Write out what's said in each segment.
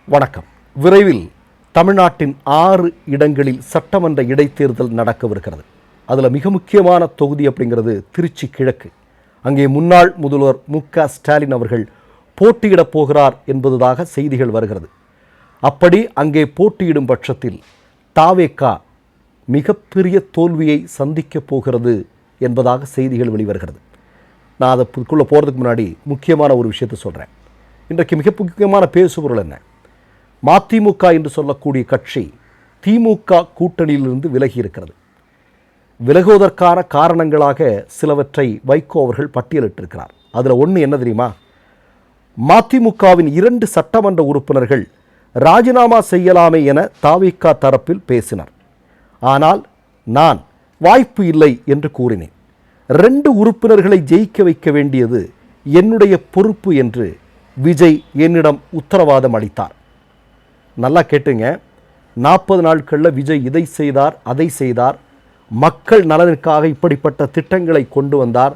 வணக்கம். விரைவில் தமிழ்நாட்டின் 6 இடங்களில் சட்டமன்ற இடைத்தேர்தல் நடக்கவிருக்கிறது. அதில் மிக முக்கியமான தொகுதி அப்படிங்கிறது திருச்சி கிழக்கு. அங்கே முன்னாள் முதல்வர் மு.க.ஸ்டாலின் அவர்கள் போட்டியிடப் போகிறார் என்பதாக செய்திகள் வருகிறது. அப்படி அங்கே போட்டியிடும் பட்சத்தில் தாவேகா மிகப்பெரிய தோல்வியை சந்திக்கப் போகிறது என்பதாக செய்திகள் வெளிவருகிறது. நான் அதுக்குள்ளே போகிறதுக்கு முன்னாடி முக்கியமான ஒரு விஷயத்தை சொல்கிறேன். இன்றைக்கு மிக முக்கியமான பேசுபொருள் என்ன? மதிமுக என்று சொல்லக்கூடிய கட்சி திமுக கூட்டணியிலிருந்து விலகி இருக்கிறது. விலகுவதற்கான காரணங்களாக சிலவற்றை வைகோ அவர்கள் பட்டியலிட்டிருக்கிறார். அதில் ஒன்று என்ன தெரியுமா? மதிமுகவின் 2 சட்டமன்ற உறுப்பினர்கள் ராஜினாமா செய்யலாமே என தாவேகா தரப்பில் பேசினர். ஆனால் நான் வாய்ப்பு இல்லை என்று கூறினேன். 2 உறுப்பினர்களை ஜெயிக்க வைக்க வேண்டியது என்னுடைய பொறுப்பு என்று விஜய் என்னிடம் உத்தரவாதம் அளித்தார். நல்லா கேட்டுங்க. 40 நாட்களில் விஜய் இதை செய்தார், அதை செய்தார், மக்கள் நலனுக்காக இப்படிப்பட்ட திட்டங்களை கொண்டு வந்தார்,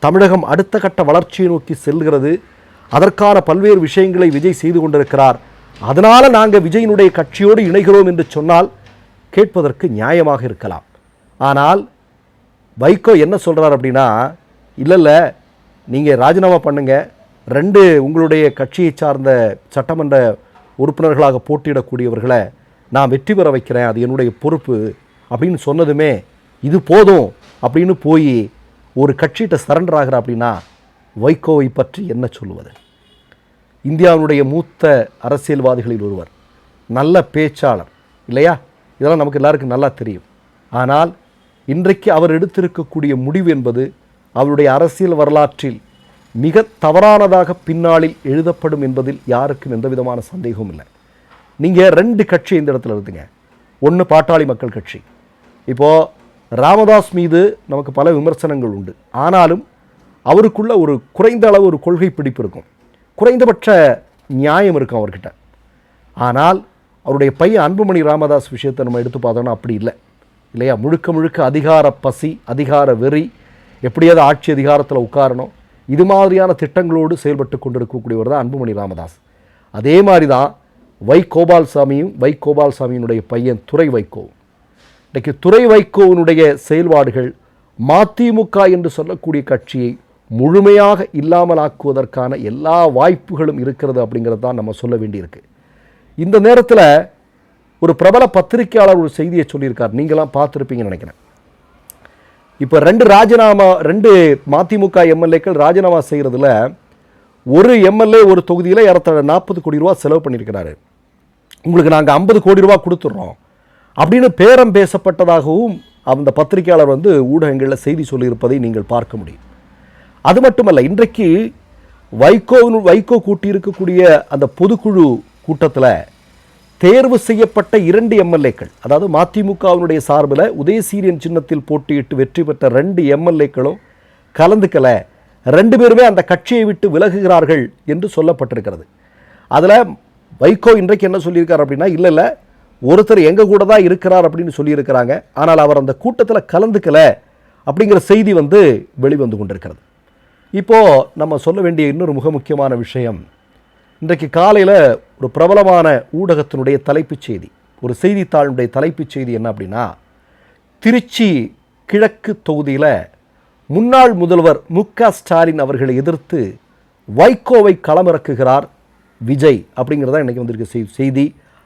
தமிழகம் அடுத்த கட்ட வளர்ச்சியை நோக்கி செல்கிறது, அதற்கான பல்வேறு விஷயங்களை விஜய் செய்து கொண்டிருக்கிறார், அதனால் நாங்கள் விஜயினுடைய கட்சியோடு இணைகிறோம் என்று சொன்னால் கேட்பதற்கு நியாயமாக இருக்கலாம். ஆனால் வைகோ என்ன சொல்கிறார் அப்படின்னா, இல்லை நீங்கள் ராஜினாமா பண்ணுங்கள், 2 உங்களுடைய கட்சியை சார்ந்த சட்டமன்ற உறுப்பினர்களாக போட்டியிடக்கூடியவர்களை நான் வெற்றி பெற வைக்கிறேன், அது என்னுடைய பொறுப்பு அப்படின்னு சொன்னதுமே இது போதும் அப்படின்னு போய் ஒரு கட்சிகிட்ட சரண்டர் ஆகிற அப்படின்னா வைகோவை பற்றி என்ன சொல்லுவது? இந்தியாவினுடைய மூத்த அரசியல்வாதிகளில் ஒருவர், நல்ல பேச்சாளர் இல்லையா? இதெல்லாம் நமக்கு எல்லாருக்கும் நல்லா தெரியும். ஆனால் இன்றைக்கு அவர் எடுத்திருக்கக்கூடிய முடிவு என்பது அவருடைய அரசியல் வரலாற்றில் மிக தவறானதாக பின்னாளில் எழுதப்படும் என்பதில் யாருக்கும் எந்த விதமான சந்தேகமும் இல்லை. நீங்கள் 2 கட்சி இந்த இடத்துல இருந்துங்க. ஒன்று பாட்டாளி மக்கள் கட்சி. இப்போது ராமதாஸ் மீது நமக்கு பல விமர்சனங்கள் உண்டு. ஆனாலும் அவருக்குள்ள ஒரு குறைந்த அளவு ஒரு கொள்கை பிடிப்பு இருக்கும், குறைந்தபட்ச நியாயம் இருக்கும் அவர்கிட்ட. ஆனால் அவருடைய பையன் அன்புமணி ராமதாஸ் விஷயத்தை நம்ம எடுத்து பார்த்தோன்னா அப்படி இல்லை இல்லையா? முழுக்க முழுக்க அதிகார பசி, அதிகார வெறி, எப்படியாவது ஆட்சி அதிகாரத்தில் உட்காரணும், இது மாதிரியான திட்டங்களோடு செயல்பட்டு கொண்டிருக்கக்கூடியவர் தான் அன்புமணி ராமதாஸ். அதே மாதிரி தான் வைகோபால்சாமியினுடைய பையன் துரை வைகோ. இன்றைக்கு துரை வைகோவினுடைய செயல்பாடுகள் மதிமுக என்று சொல்லக்கூடிய கட்சியை முழுமையாக இல்லாமல் ஆக்குவதற்கான எல்லா வாய்ப்புகளும் இருக்கிறது அப்படிங்கிறது தான் நம்ம சொல்ல வேண்டியிருக்கு. இந்த நேரத்தில் ஒரு பிரபல பத்திரிகையாளர் ஒரு செய்தியை சொல்லியிருக்கார், நீங்களாம் பார்த்துருப்பீங்கன்னு நினைக்கிறேன். இப்போ 2 மதிமுக எம்எல்ஏக்கள் ராஜினாமா செய்கிறதுல ஒரு எம்எல்ஏ ஒரு தொகுதியில் 40 கோடி ரூபா செலவு பண்ணியிருக்கிறாரு. உங்களுக்கு நாங்கள் 50 கோடி ரூபா கொடுத்துட்றோம் அப்படின்னு பேரம் பேசப்பட்டதாகவும் அந்த பத்திரிகையாளர் ஊடகங்களில் செய்தி சொல்லியிருப்பதை நீங்கள் பார்க்க முடியும். அது மட்டுமல்ல, இன்றைக்கு வைகோ கூட்டியிருக்கக்கூடிய அந்த பொதுக்குழு கூட்டத்தில் தேர்வு செய்யப்பட்ட 2 எம்எல்ஏக்கள், அதாவது மதிமுகவினுடைய சார்பில் உதயசீரியன் சின்னத்தில் போட்டியிட்டு வெற்றி பெற்ற 2 எம்எல்ஏக்களும் கலந்துக்கல. 2 பேருமே அந்த கட்சியை விட்டு விலகுகிறார்கள் என்று சொல்லப்பட்டிருக்கிறது. அதில் வைகோ இன்றைக்கு என்ன சொல்லியிருக்கார் அப்படின்னா, இல்லை ஒருத்தர் எங்கள் கூட தான் இருக்கிறார் அப்படின்னு சொல்லியிருக்கிறாங்க, ஆனால் அவர் அந்த கூட்டத்தில் கலந்துக்கல அப்படிங்கிற செய்தி வெளிவந்து கொண்டிருக்கிறது. இப்போது நம்ம சொல்ல வேண்டிய இன்னொரு மிக முக்கியமான விஷயம், இன்றைக்கு காலையில் ஒரு பிரபலமான ஊடகத்தினுடைய தலைப்புச் செய்தி, ஒரு செய்தித்தாளுடைய தலைப்புச் செய்தி என்ன அப்படின்னா, திருச்சி கிழக்கு தொகுதியில் முன்னாள் முதல்வர் மு.க.ஸ்டாலின் அவர்களை எதிர்த்து வைகோவை களமிறக்குகிறார் விஜய் அப்படிங்கிறதா இன்றைக்கி வந்திருக்க செய்தி.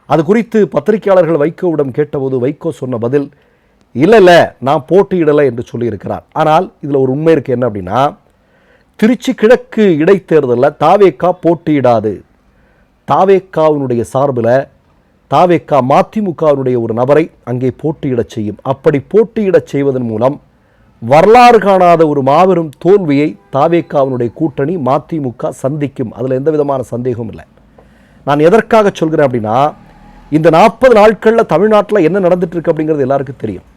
அது குறித்து பத்திரிகையாளர்கள் வைகோவிடம் கேட்டபோது வைகோ சொன்ன பதில், இல்லை நான் போட்டியிடலை என்று சொல்லியிருக்கிறார். ஆனால் இதில் ஒரு உண்மை இருக்குது. என்ன அப்படின்னா, திருச்சி கிழக்கு இடைத்தேர்தலில் தாவேகா போட்டியிடாது. தாவேகாவினுடைய சார்பில் தாவேகா மதிமுகவினுடைய ஒரு நபரை அங்கே போட்டியிடச் செய்யும். அப்படி போட்டியிடச் செய்வதன் மூலம் வரலாறு காணாத ஒரு மாபெரும் தோல்வியை தாவேகாவினுடைய கூட்டணி மதிமுக சந்திக்கும். அதில் எந்த விதமான சந்தேகமும் இல்லை. நான் எதற்காக சொல்கிறேன் அப்படின்னா, இந்த 40 நாட்களில் தமிழ்நாட்டில் என்ன நடந்துட்டு இருக்கு அப்படிங்கிறது எல்லாருக்கும் தெரியும்.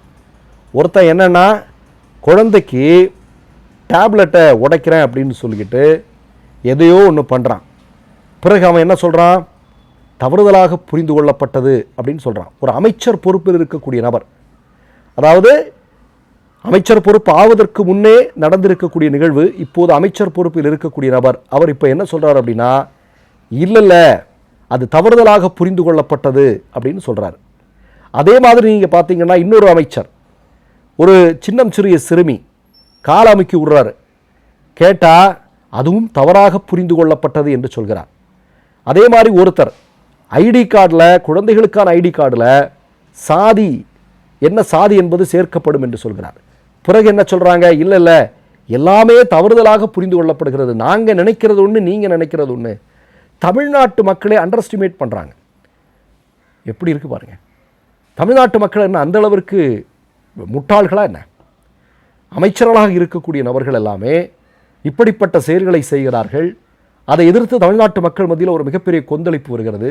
ஒருத்தன் என்னென்னா, குழந்தைக்கு டேப்லெட்டை உடைக்கிறேன் அப்படின்னு சொல்லிக்கிட்டு எதையோ ஒன்று பண்ணுறான். பிறகு அவன் என்ன சொல்கிறான்? தவறுதலாக புரிந்து கொள்ளப்பட்டது அப்படின்னு சொல்கிறான். ஒரு அமைச்சர் பொறுப்பில் இருக்கக்கூடிய நபர், அதாவது அமைச்சர் பொறுப்பு ஆவதற்கு முன்னே நடந்திருக்கக்கூடிய நிகழ்வு, இப்போது அமைச்சர் பொறுப்பில் இருக்கக்கூடிய நபர், அவர் இப்போ என்ன சொல்கிறார் அப்படின்னா, இல்லை அது தவறுதலாக புரிந்து கொள்ளப்பட்டது அப்படின்னு சொல்கிறார். அதே மாதிரி நீங்கள் பார்த்தீங்கன்னா இன்னொரு அமைச்சர் ஒரு சின்னம் சிறிய சிறுமி கால அமுக்கி விடுறாரு, கேட்டால் அதுவும் தவறாக புரிந்து கொள்ளப்பட்டது என்று சொல்கிறார். அதே மாதிரி ஒருத்தர் ஐடி கார்டில், குழந்தைகளுக்கான ஐடி கார்டில் சாதி என்ன சாதி என்பது சேர்க்கப்படும் என்று சொல்கிறார். பிறகு என்ன சொல்கிறாங்க, இல்லை இல்லை எல்லாமே தவறுதலாக புரிந்து கொள்ளப்படுகிறது, நாங்கள் நினைக்கிறது ஒன்று நீங்கள் நினைக்கிறது ஒன்று. தமிழ்நாட்டு மக்களை அண்டர் எஸ்டிமேட் பண்ணுறாங்க. எப்படி இருக்குது பாருங்கள். தமிழ்நாட்டு மக்கள் என்ன அந்த அளவிற்கு முட்டாள்களா என்ன? அமைச்சர்களாக இருக்கக்கூடிய நபர்கள் எல்லாமே இப்படிப்பட்ட செயல்களை செய்கிறார்கள். அதை எதிர்த்து தமிழ்நாட்டு மக்கள் மத்தியில் ஒரு மிகப்பெரிய கொந்தளிப்பு வருகிறது.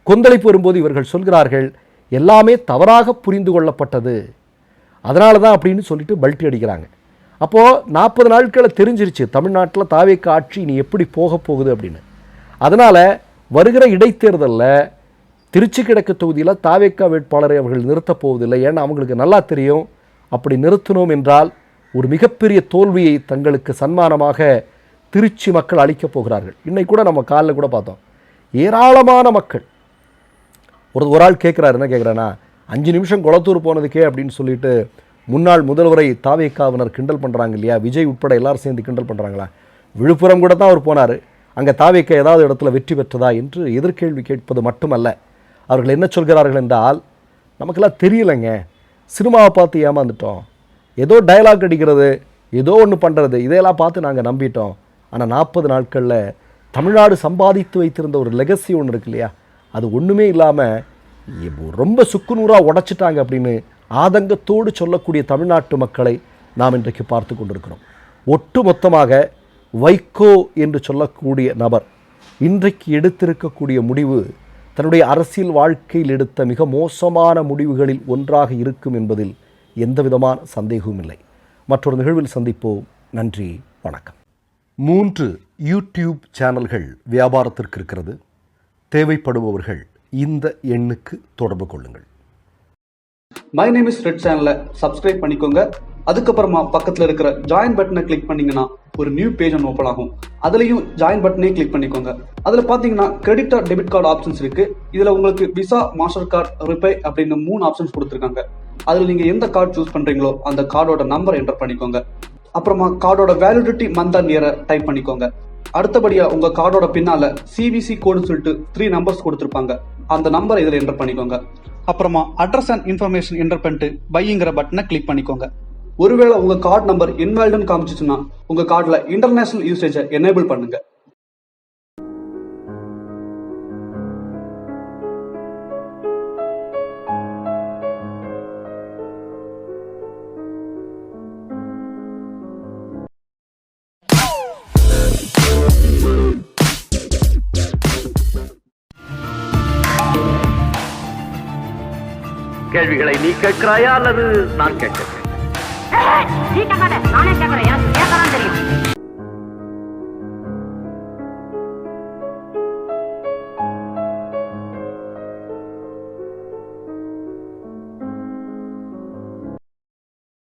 கொந்தளிப்பு வரும்போது இவர்கள் சொல்கிறார்கள் எல்லாமே தவறாக புரிந்து கொள்ளப்பட்டது, அதனால தான் அப்படின்னு சொல்லிட்டு பல்ட்டி அடிக்கிறாங்க. அப்போது 40 நாட்களை தெரிஞ்சிருச்சு தமிழ்நாட்டில் தாவேக்கா ஆட்சி இனி எப்படி போக போகுது அப்படின்னு. அதனால் வருகிற இடைத்தேர்தலில் திருச்சி கிழக்கு தொகுதியில் தாவேக்கா வேட்பாளரை அவர்கள் நிறுத்தப் போவதில்லை. ஏன்னா அவங்களுக்கு நல்லா தெரியும், அப்படி நிறுத்தினோம் என்றால் ஒரு மிகப்பெரிய தோல்வியை தங்களுக்கு சன்மானமாக திருச்சி மக்கள் அளிக்கப் போகிறார்கள். இன்னைக்கு கூட நம்ம காலில் கூட பார்த்தோம், ஏராளமான மக்கள். ஒரு ஆள் கேட்குறாரு, என்ன கேட்குறான்னா, 5 நிமிஷம் குளத்தூர் போனதுக்கே அப்படின்னு சொல்லிட்டு முன்னாள் முதல்வரை தாவேக்காவினர் கிண்டல் பண்ணுறாங்க இல்லையா, விஜய் உட்பட எல்லாரும் சேர்ந்து கிண்டல் பண்ணுறாங்களா. விழுப்புரம் கூட தான் அவர் போனார், அங்கே தாவேக்கா ஏதாவது இடத்துல வெற்றி பெற்றதா என்று எதிர்கேள்வி கேட்பது மட்டுமல்ல. அவர்கள் என்ன சொல்கிறார்கள் என்றால், நமக்கெல்லாம் தெரியலைங்க, சினிமாவை பார்த்து ஏமாந்துட்டோம், ஏதோ டயலாக் அடிக்கிறது, ஏதோ ஒன்று பண்ணுறது, இதையெல்லாம் பார்த்து நாங்கள் நம்பிட்டோம். ஆனால் 40 நாட்களில் தமிழ்நாடு சம்பாதித்து வைத்திருந்த ஒரு லெகசி ஒன்று இருக்கு இல்லையா, அது ஒன்றுமே இல்லாமல் ரொம்ப சுக்குநூறாக உடைச்சிட்டாங்க அப்படின்னு ஆதங்கத்தோடு சொல்லக்கூடிய தமிழ்நாட்டு மக்களை நாம் இன்றைக்கு பார்த்து கொண்டிருக்கிறோம். ஒட்டு மொத்தமாக வைகோ என்று சொல்லக்கூடிய நபர் இன்றைக்கு எடுத்திருக்கக்கூடிய முடிவு தன்னுடைய அரசியல் வாழ்க்கையில் எடுத்த மிக மோசமான முடிவுகளில் ஒன்றாக இருக்கும் என்பதில் எந்த விதமான சந்தேகமும் இல்லை. மற்றொரு நிகழ்வில் சந்திப்போம். நன்றி, வணக்கம். 3 யூடியூப் சேனல்கள் வியாபாரத்திற்கு இருக்கிறது. தேவைப்படுபவர்கள் இந்த எண்ணுக்கு தொடர்பு கொள்ளுங்கள். மை நேம் இஸ் ரெட் சேனலை சப்ஸ்கிரைப் பண்ணிக்கோங்க. அதுக்கப்புறமா பக்கத்தில் இருக்கிற ஜாயின் பட்டனை கிளிக் பண்ணீங்கன்னா ஒரு நியூ பேஜ் ஒன்று ஓப்பன் ஆகும். அதுலேயும் ஜாயின் பட்டனே கிளிக் பண்ணிக்கோங்க. அதில் பார்த்தீங்கன்னா credit R debit card options இருக்கு. இதில் உங்களுக்கு விசா, மாஸ்டர் கார்டு, ரிப்பே அப்படின்னு 3 ஆப்ஷன்ஸ் கொடுத்துருக்காங்க. அதில் நீங்கள் எந்த கார்டு சூஸ் பண்ணுறீங்களோ அந்த கார்டோட நம்பர் என்டர் பண்ணிக்கோங்க. அப்புறமா கார்டோட வேலிடிட்டி மந்த் அண்ட் இயரை டைப் பண்ணிக்கோங்க. அடுத்தபடியா உங்க கார்டோட பின்னால சிவிசி கோடுன்னு சொல்லிட்டு 3 நம்பர்ஸ் கொடுத்துருப்பாங்க. அந்த நம்பரை இதில் என்டர் பண்ணிக்கோங்க. அப்புறமா அட்ரஸ் அண்ட் இன்ஃபர்மேஷன் என்டர் பண்ணிட்டு பைங்கிற பட்டனை கிளிக் பண்ணிக்கோங்க. ஒருவேளை உங்க கார்டு நம்பர் இன்வாலிட்னு காமிச்சிச்சுன்னா உங்க கார்டுல இன்டர்நேஷனல் யூசேஜை எனேபிள் பண்ணுங்க. கேள்விகளை நீ கேட்கிறாயா அல்லது நான் கேட்கிறேன்? நீ கேட்காத, நானே கேட்கிறேன்.